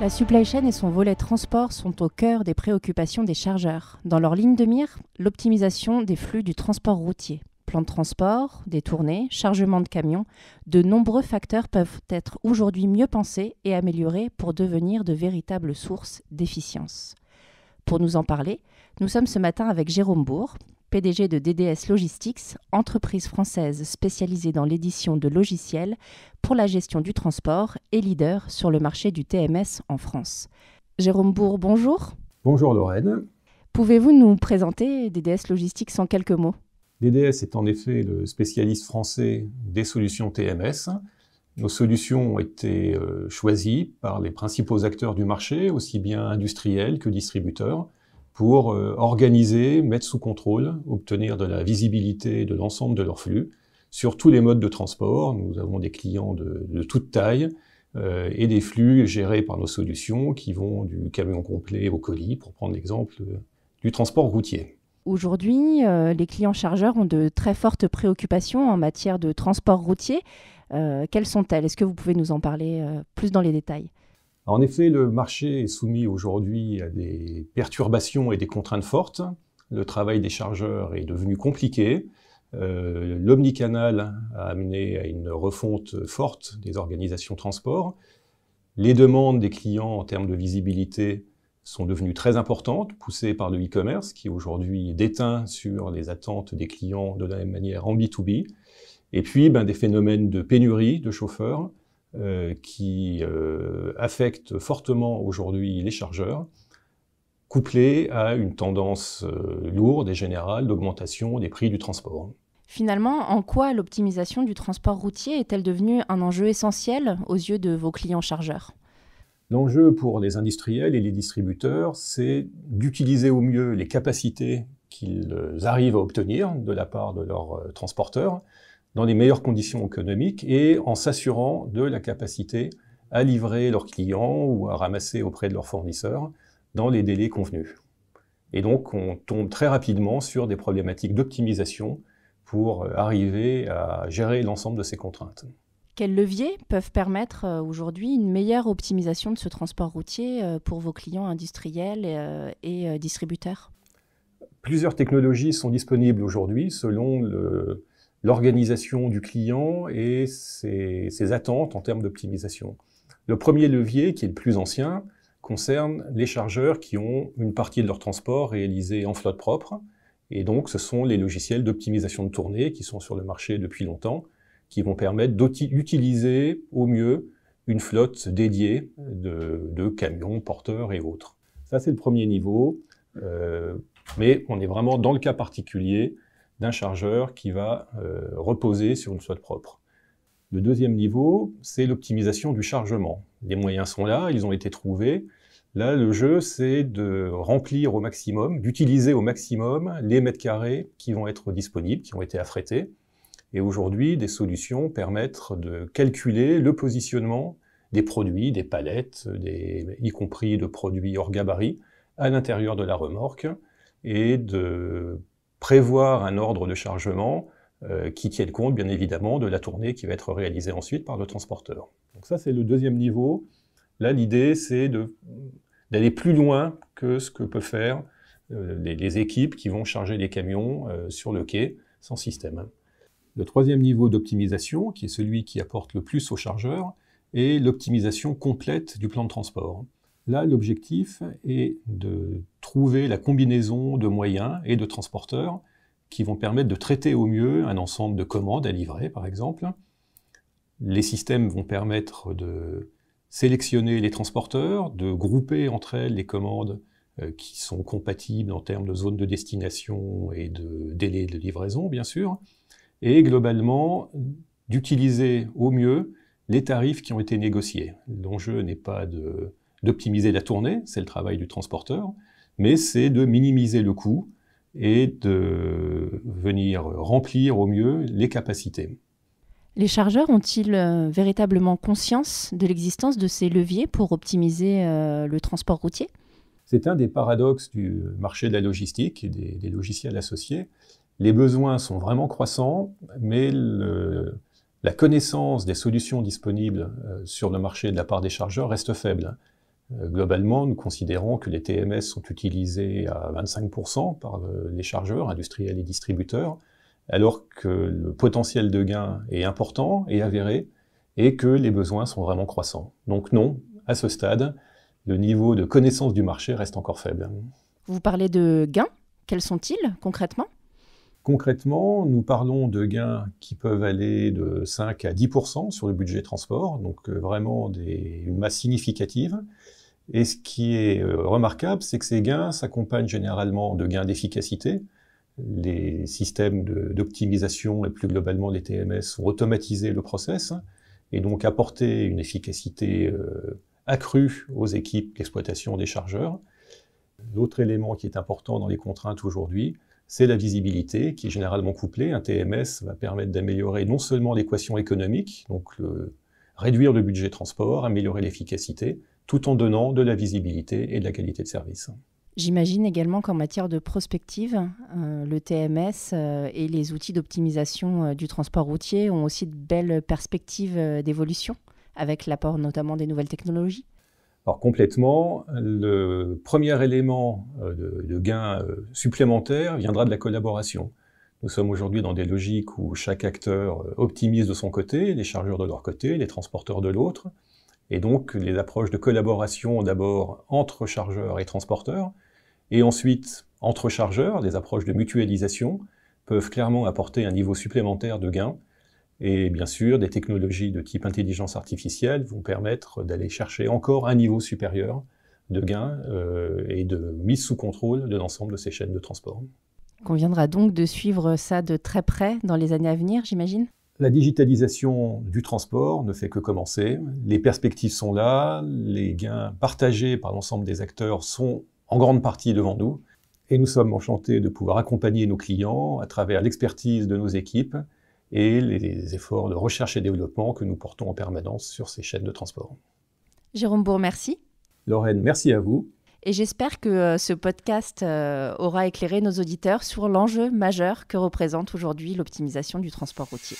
La supply chain et son volet transport sont au cœur des préoccupations des chargeurs. Dans leur ligne de mire, l'optimisation des flux du transport routier. Plan de transport, des tournées, chargement de camions, de nombreux facteurs peuvent être aujourd'hui mieux pensés et améliorés pour devenir de véritables sources d'efficience. Pour nous en parler, nous sommes ce matin avec Jérôme Bourg, PDG de DDS Logistics, entreprise française spécialisée dans l'édition de logiciels pour la gestion du transport et leader sur le marché du TMS en France. Jérôme Bourg, bonjour. Bonjour Lorraine. Pouvez-vous nous présenter DDS Logistics en quelques mots ? DDS est en effet le spécialiste français des solutions TMS. Nos solutions ont été choisies par les principaux acteurs du marché, aussi bien industriels que distributeurs, pour organiser, mettre sous contrôle, obtenir de la visibilité de l'ensemble de leurs flux sur tous les modes de transport. Nous avons des clients de toute taille et des flux gérés par nos solutions qui vont du camion complet au colis, pour prendre l'exemple du transport routier. Aujourd'hui, les clients chargeurs ont de très fortes préoccupations en matière de transport routier. Quelles sont-elles ? Est-ce que vous pouvez nous en parler plus dans les détails ? En effet, le marché est soumis aujourd'hui à des perturbations et des contraintes fortes. Le travail des chargeurs est devenu compliqué. L'omnicanal a amené à une refonte forte des organisations de transport. Les demandes des clients en termes de visibilité sont devenues très importantes, poussées par le e-commerce, qui aujourd'hui déteint sur les attentes des clients de la même manière en B2B. Et puis, des phénomènes de pénurie de chauffeurs qui affectent fortement aujourd'hui les chargeurs, couplés à une tendance lourde et générale d'augmentation des prix du transport. Finalement, en quoi l'optimisation du transport routier est-elle devenue un enjeu essentiel aux yeux de vos clients chargeurs ? L'enjeu pour les industriels et les distributeurs, c'est d'utiliser au mieux les capacités qu'ils arrivent à obtenir de la part de leurs transporteurs dans les meilleures conditions économiques et en s'assurant de la capacité à livrer leurs clients ou à ramasser auprès de leurs fournisseurs dans les délais convenus. Et donc, on tombe très rapidement sur des problématiques d'optimisation pour arriver à gérer l'ensemble de ces contraintes. Quels leviers peuvent permettre aujourd'hui une meilleure optimisation de ce transport routier pour vos clients industriels et distributeurs ? Plusieurs technologies sont disponibles aujourd'hui selon l'organisation du client et ses attentes en termes d'optimisation. Le premier levier, qui est le plus ancien, concerne les chargeurs qui ont une partie de leur transport réalisé en flotte propre. Et donc, ce sont les logiciels d'optimisation de tournée qui sont sur le marché depuis longtemps, qui vont permettre d'utiliser au mieux une flotte dédiée de camions, porteurs et autres. Ça, c'est le premier niveau, mais on est vraiment dans le cas particulier d'un chargeur qui va reposer sur une flotte propre. Le deuxième niveau, c'est l'optimisation du chargement. Les moyens sont là, ils ont été trouvés. Là, le jeu, c'est de remplir au maximum, d'utiliser au maximum les mètres carrés qui vont être disponibles, qui ont été affrétés. Et aujourd'hui, des solutions permettent de calculer le positionnement des produits, des palettes, y compris de produits hors gabarit, à l'intérieur de la remorque, et de prévoir un ordre de chargement qui tienne compte, bien évidemment, de la tournée qui va être réalisée ensuite par le transporteur. Donc ça, c'est le deuxième niveau. Là, l'idée, c'est d'aller plus loin que ce que peuvent faire les équipes qui vont charger les camions sur le quai sans système. Le troisième niveau d'optimisation, qui est celui qui apporte le plus aux chargeurs, est l'optimisation complète du plan de transport. Là, l'objectif est de trouver la combinaison de moyens et de transporteurs qui vont permettre de traiter au mieux un ensemble de commandes à livrer, par exemple. Les systèmes vont permettre de sélectionner les transporteurs, de grouper entre elles les commandes qui sont compatibles en termes de zone de destination et de délai de livraison, bien sûr, et globalement d'utiliser au mieux les tarifs qui ont été négociés. L'enjeu n'est pas d'optimiser la tournée, c'est le travail du transporteur, mais c'est de minimiser le coût et de venir remplir au mieux les capacités. Les chargeurs ont-ils véritablement conscience de l'existence de ces leviers pour optimiser le transport routier ? C'est un des paradoxes du marché de la logistique et des logiciels associés. Les besoins sont vraiment croissants, mais la connaissance des solutions disponibles sur le marché de la part des chargeurs reste faible. Globalement, nous considérons que les TMS sont utilisés à 25% par les chargeurs, industriels et distributeurs, alors que le potentiel de gain est important et avéré, et que les besoins sont vraiment croissants. Donc non, à ce stade, le niveau de connaissance du marché reste encore faible. Vous parlez de gains. Quels sont-ils concrètement ? Concrètement, nous parlons de gains qui peuvent aller de 5 à 10% sur le budget transport, donc vraiment une masse significative. Et ce qui est remarquable, c'est que ces gains s'accompagnent généralement de gains d'efficacité. Les systèmes d'optimisation et plus globalement les TMS ont automatisé le process et donc apporté une efficacité accrue aux équipes d'exploitation des chargeurs. L'autre élément qui est important dans les contraintes aujourd'hui, c'est la visibilité qui est généralement couplée. Un TMS va permettre d'améliorer non seulement l'équation économique, donc réduire le budget transport, améliorer l'efficacité, tout en donnant de la visibilité et de la qualité de service. J'imagine également qu'en matière de prospective, le TMS et les outils d'optimisation du transport routier ont aussi de belles perspectives d'évolution, avec l'apport notamment des nouvelles technologies. Alors complètement, le premier élément de gain supplémentaire viendra de la collaboration. Nous sommes aujourd'hui dans des logiques où chaque acteur optimise de son côté, les chargeurs de leur côté, les transporteurs de l'autre, et donc les approches de collaboration d'abord entre chargeurs et transporteurs, et ensuite entre chargeurs, des approches de mutualisation peuvent clairement apporter un niveau supplémentaire de gain. Et bien sûr, des technologies de type intelligence artificielle vont permettre d'aller chercher encore un niveau supérieur de gain et de mise sous contrôle de l'ensemble de ces chaînes de transport. Il conviendra donc de suivre ça de très près dans les années à venir, j'imagine ? La digitalisation du transport ne fait que commencer. Les perspectives sont là, les gains partagés par l'ensemble des acteurs sont en grande partie devant nous. Et nous sommes enchantés de pouvoir accompagner nos clients à travers l'expertise de nos équipes et les efforts de recherche et développement que nous portons en permanence sur ces chaînes de transport. Jérôme Bourg, merci. Lorraine, merci à vous. Et j'espère que ce podcast aura éclairé nos auditeurs sur l'enjeu majeur que représente aujourd'hui l'optimisation du transport routier.